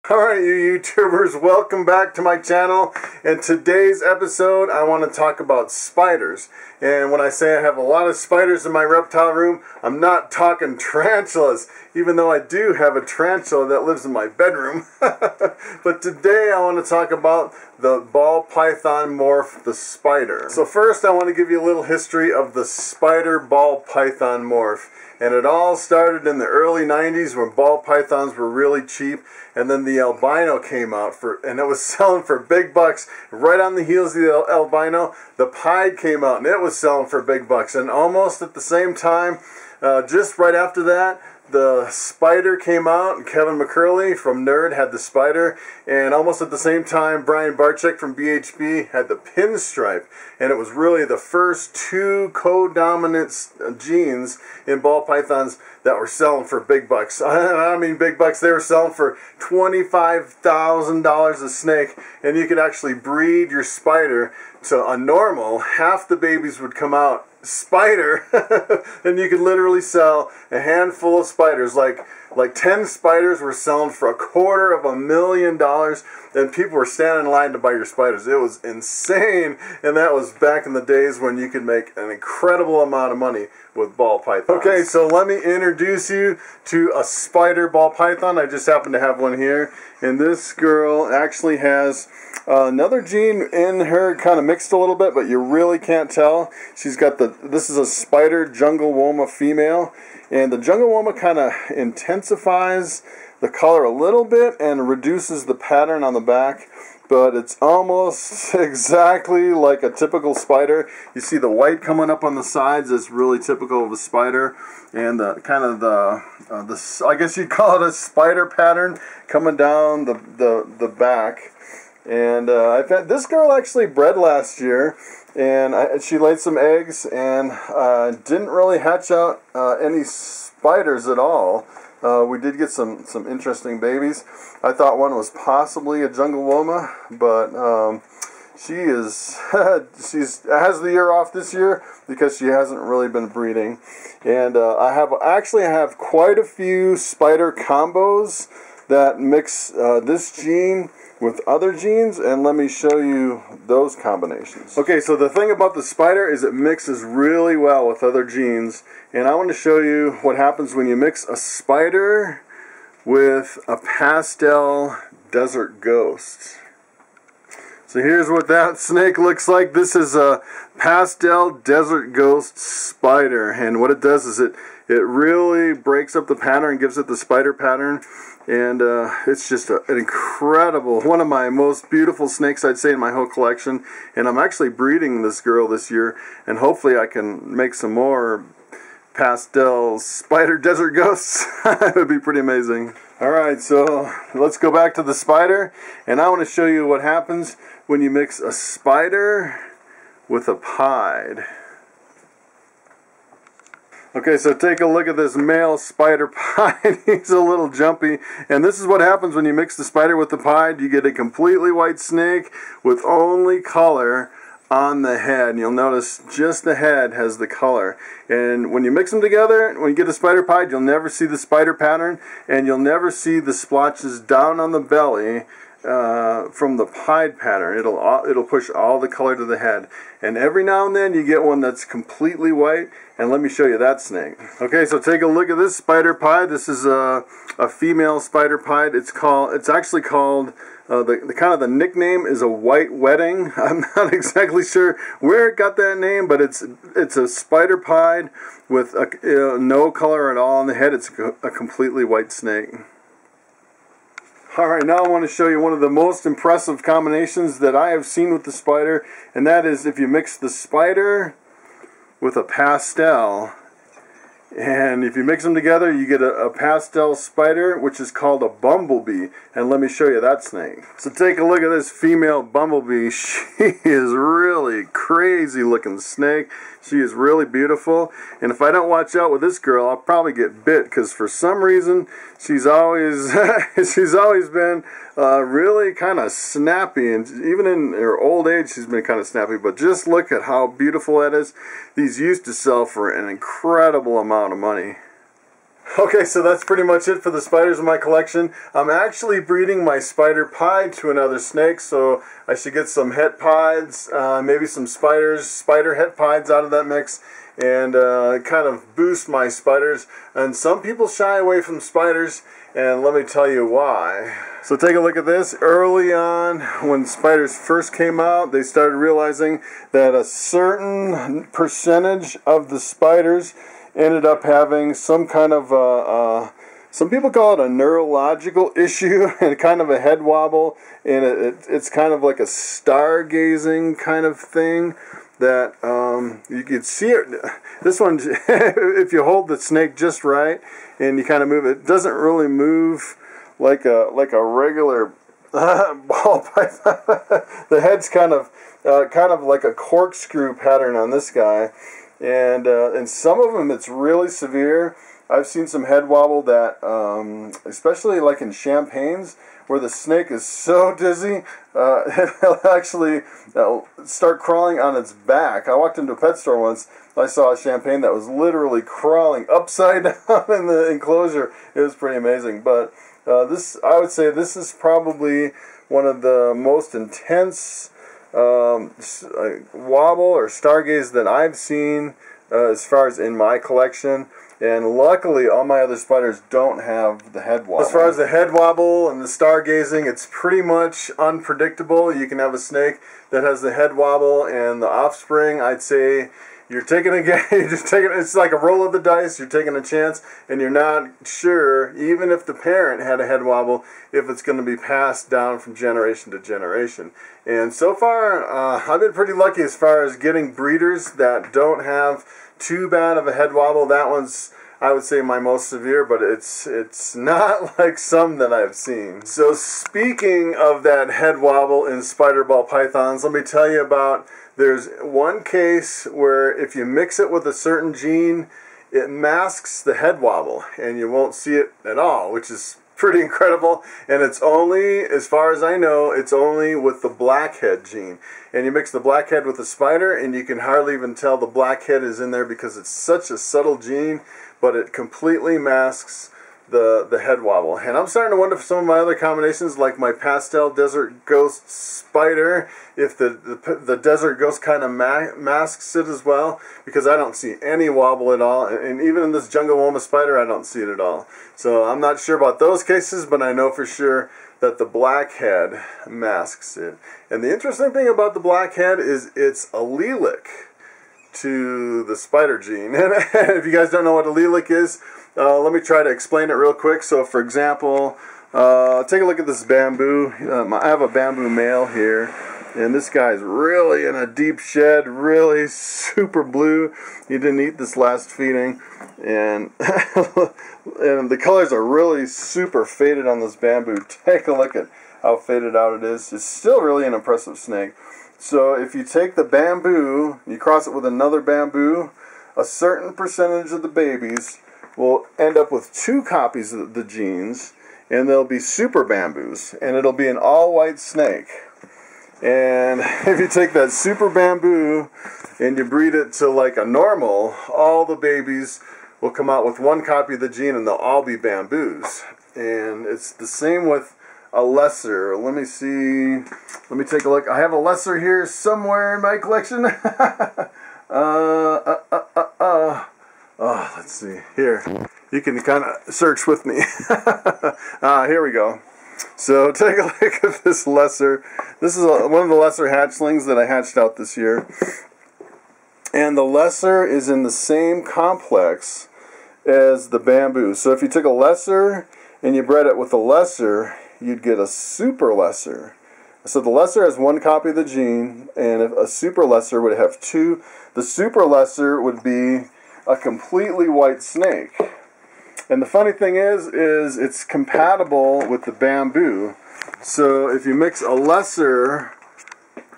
Alright, you YouTubers, welcome back to my channel. In today's episode, I want to talk about spiders. And when I say I have a lot of spiders in my reptile room, I'm not talking tarantulas, even though I do have a tarantula that lives in my bedroom. But today I want to talk about the ball python morph, the spider. So first I want to give you a little history of the spider ball python morph. And it all started in the early 90s when ball pythons were really cheap, and then the albino came out and it was selling for big bucks. Right on the heels of the albino, the pied came out and it was selling for big bucks. And almost at the same time, just right after that, the spider came out, and Kevin McCurley from Nerd had the spider, and almost at the same time Brian Barczyk from BHB had the pinstripe, and it was really the first two co-dominant genes in ball pythons that were selling for big bucks. I mean big bucks. They were selling for $25,000 a snake, and you could actually breed your spider to a normal. Half the babies would come out spider, and you could literally sell a handful of spiders. Like 10 spiders were selling for $250,000, and people were standing in line to buy your spiders. It was insane, and that was back in the days when you could make an incredible amount of money with ball pythons. Okay, so let me introduce you to a spider ball python. I just happen to have one here, and this girl actually has another gene in her, kind of mixed a little bit, but you really can't tell. She's got this is a spider jungle woma female, and the jungle woma kind of intensifies the color a little bit and reduces the pattern on the back, but it's almost exactly like a typical spider. You see the white coming up on the sides is really typical of a spider, and the kind of I guess you'd call it a spider pattern coming down the back. And I've had this girl actually bred last year, and she laid some eggs and didn't really hatch out any spiders at all. We did get some interesting babies. I thought one was possibly a jungle woma, but she has the year off this year because she hasn't really been breeding. And I have quite a few spider combos that mix this gene with other genes, and let me show you those combinations. Okay, so the thing about the spider is it mixes really well with other genes, and I want to show you what happens when you mix a spider with a pastel desert ghost. So here's what that snake looks like. This is a pastel desert ghost spider, and what it does is it really breaks up the pattern and gives it the spider pattern. And it's just an incredible, one of my most beautiful snakes, I'd say, in my whole collection. And I'm actually breeding this girl this year, and hopefully I can make some more pastel spider desert ghosts. It would be pretty amazing. Alright, so let's go back to the spider, and I want to show you what happens when you mix a spider with a pied. Okay, so take a look at this male spider pied. He's a little jumpy, and this is what happens when you mix the spider with the pied. You get a completely white snake with only color on the head. And you'll notice just the head has the color. And when you mix them together, when you get a spider pied, you'll never see the spider pattern, and you'll never see the splotches down on the belly from the pied pattern. It'll push all the color to the head, and every now and then you get one that's completely white, and let me show you that snake. Okay, so take a look at this spider pied. This is a female spider pied. It's actually called the nickname is a white wedding. I'm not exactly sure where it got that name, but it's a spider pied with no color at all on the head. It's a completely white snake. Alright, now I want to show you one of the most impressive combinations that I have seen with the spider, and that is if you mix the spider with a pastel. And if you mix them together, you get a pastel spider, which is called a bumblebee. And let me show you that snake. So take a look at this female bumblebee. She is really crazy looking snake. She is really beautiful. And if I don't watch out with this girl, I'll probably get bit, because for some reason she's always been really kind of snappy, and even in her old age she's been kind of snappy. But just look at how beautiful that is. These used to sell for an incredible amount of money. Okay, so that's pretty much it for the spiders in my collection. I'm actually breeding my spider pied to another snake, so I should get some het pieds, maybe some spider het pieds out of that mix, and kind of boost my spiders. And some people shy away from spiders, and let me tell you why. So take a look at this. Early on, when spiders first came out, they started realizing that a certain percentage of the spiders ended up having some kind of, some people call it a neurological issue, and kind of a head wobble, and it's kind of like a stargazing kind of thing that you could see it. This one, if you hold the snake just right and you kind of move it, it doesn't really move like a regular ball python. The head's kind of like a corkscrew pattern on this guy. And some of them it's really severe. I've seen some head wobble that, especially like in champagnes, where the snake is so dizzy, it'll actually start crawling on its back. I walked into a pet store once. I saw a champagne that was literally crawling upside down in the enclosure. It was pretty amazing. But I would say this is probably one of the most intense wobble or stargaze that I've seen as far as in my collection. And luckily all my other spiders don't have the head wobble. As far as the head wobble and the stargazing, it's pretty much unpredictable. You can have a snake that has the head wobble and the offspring. I'd say you're taking it's like a roll of the dice. You're taking a chance, and you're not sure, even if the parent had a head wobble, if it's going to be passed down from generation to generation. And so far, I've been pretty lucky as far as getting breeders that don't have too bad of a head wobble. That one's, I would say, my most severe, but it's not like some that I've seen. So speaking of that head wobble in spider ball pythons, let me tell you about, there's one case where if you mix it with a certain gene, it masks the head wobble and you won't see it at all, which is pretty incredible. And it's only, as far as I know, it's only with the blackhead gene. And you mix the blackhead with the spider and you can hardly even tell the blackhead is in there because it's such a subtle gene, but it completely masks the head wobble. And I'm starting to wonder if some of my other combinations, like my pastel desert ghost spider, if the desert ghost kind of masks it as well, because I don't see any wobble at all. And even in this jungle woma spider, I don't see it at all. So I'm not sure about those cases, but I know for sure that the blackhead masks it. And the interesting thing about the blackhead is it's allelic to the spider gene. And if you guys don't know what allelic is, let me try to explain it real quick. So for example, take a look at this bamboo. I have a bamboo male here, and this guy's really in a deep shed, really super blue. He didn't eat this last feeding, and and the colors are really super faded on this bamboo. Take a look at how faded out it is. It's still really an impressive snake. So if you take the bamboo, you cross it with another bamboo, a certain percentage of the babies will end up with 2 copies of the genes, and they'll be super bamboos, and it'll be an all-white snake. And if you take that super bamboo and you breed it to like a normal, all the babies will come out with 1 copy of the gene, and they'll all be bamboos. And it's the same with a lesser. Let me see. Let me take a look. I have a lesser here somewhere in my collection. Oh, let's see. Here, you can kind of search with me. Here we go. So take a look at this lesser. This is one of the lesser hatchlings that I hatched out this year. And the lesser is in the same complex as the bamboo. So if you took a lesser and you bred it with a lesser, you'd get a super lesser. So the lesser has 1 copy of the gene, and if a super lesser would have 2. The super lesser would be a completely white snake. And the funny thing is it's compatible with the bamboo. So if you mix a lesser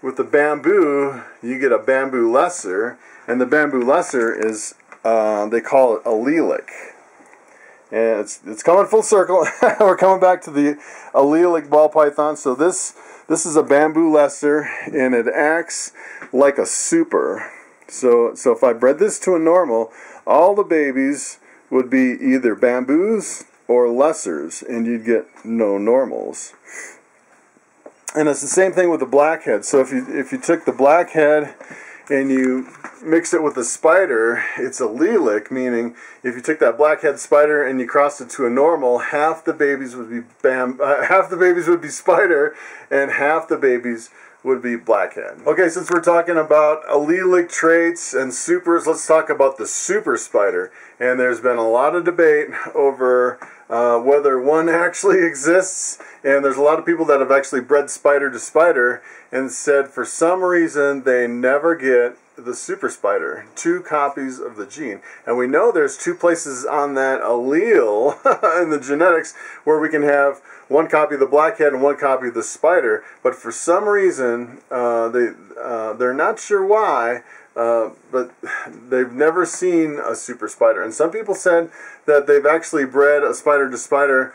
with the bamboo, you get a bamboo lesser, and the bamboo lesser is, they call it allelic. And it's coming full circle. We're coming back to the allelic ball python. So this is a bamboo lesser, and it acts like a super. So if I bred this to a normal, all the babies would be either bamboos or lessers, and you'd get no normals. And it's the same thing with the blackhead. So if you took the blackhead and you mix it with a spider, it's allelic, meaning if you took that blackhead spider and you crossed it to a normal, half the babies would be spider, and half the babies would be blackhead. Okay, since we're talking about allelic traits and supers, let's talk about the super spider. And there's been a lot of debate over whether one actually exists, and there's a lot of people that have actually bred spider to spider and said for some reason they never get the super spider, 2 copies of the gene. And we know there's 2 places on that allele in the genetics where we can have 1 copy of the blackhead and 1 copy of the spider, but for some reason they're not sure why, but they've never seen a super spider. And some people said that they've actually bred a spider to spider,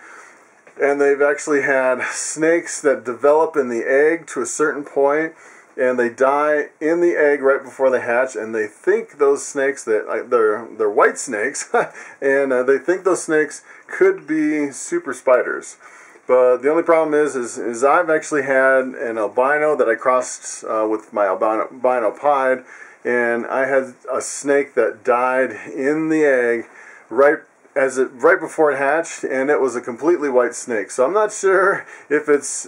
and they've actually had snakes that develop in the egg to a certain point, and they die in the egg right before they hatch, and they think those snakes, that they're white snakes, and they think those snakes could be super spiders. But the only problem is I've actually had an albino that I crossed with my albino pied, and I had a snake that died in the egg right before it hatched, and it was a completely white snake. So I'm not sure if it's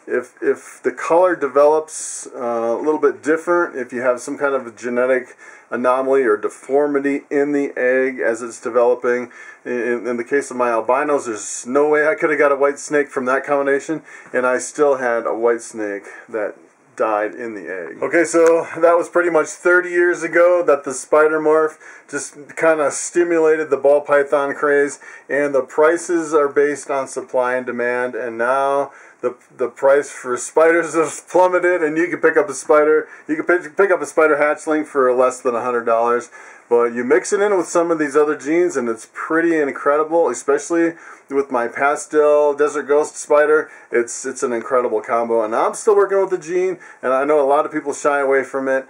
if the color develops a little bit different, if you have some kind of a genetic anomaly or deformity in the egg as it's developing. In the case of my albinos, there's no way I could have got a white snake from that combination, and I still had a white snake that died in the egg. Okay, so that was pretty much 30 years ago that the spider morph just kind of stimulated the ball python craze, and the prices are based on supply and demand, and now the price for spiders has plummeted, and you can pick up a spider, pick up a spider hatchling for less than $100. But you mix it in with some of these other genes, and it's pretty incredible, especially with my pastel desert ghost spider. It's an incredible combo, and I'm still working with the gene, and I know a lot of people shy away from it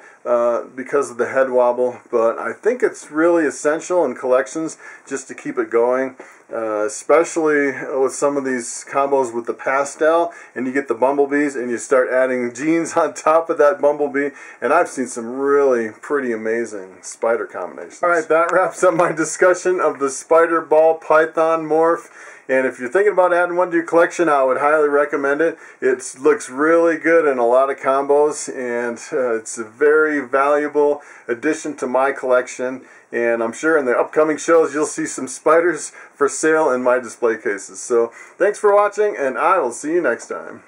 because of the head wobble, but I think it's really essential in collections just to keep it going, especially with some of these combos with the pastel, and you get the bumblebees, and you start adding genes on top of that bumblebee, and I've seen some really pretty amazing spider combinations. Alright, that wraps up my discussion of the spider ball python morph. And if you're thinking about adding one to your collection, I would highly recommend it. It looks really good in a lot of combos, and it's a very valuable addition to my collection. And I'm sure in the upcoming shows you'll see some spiders for sale in my display cases. So thanks for watching, and I will see you next time.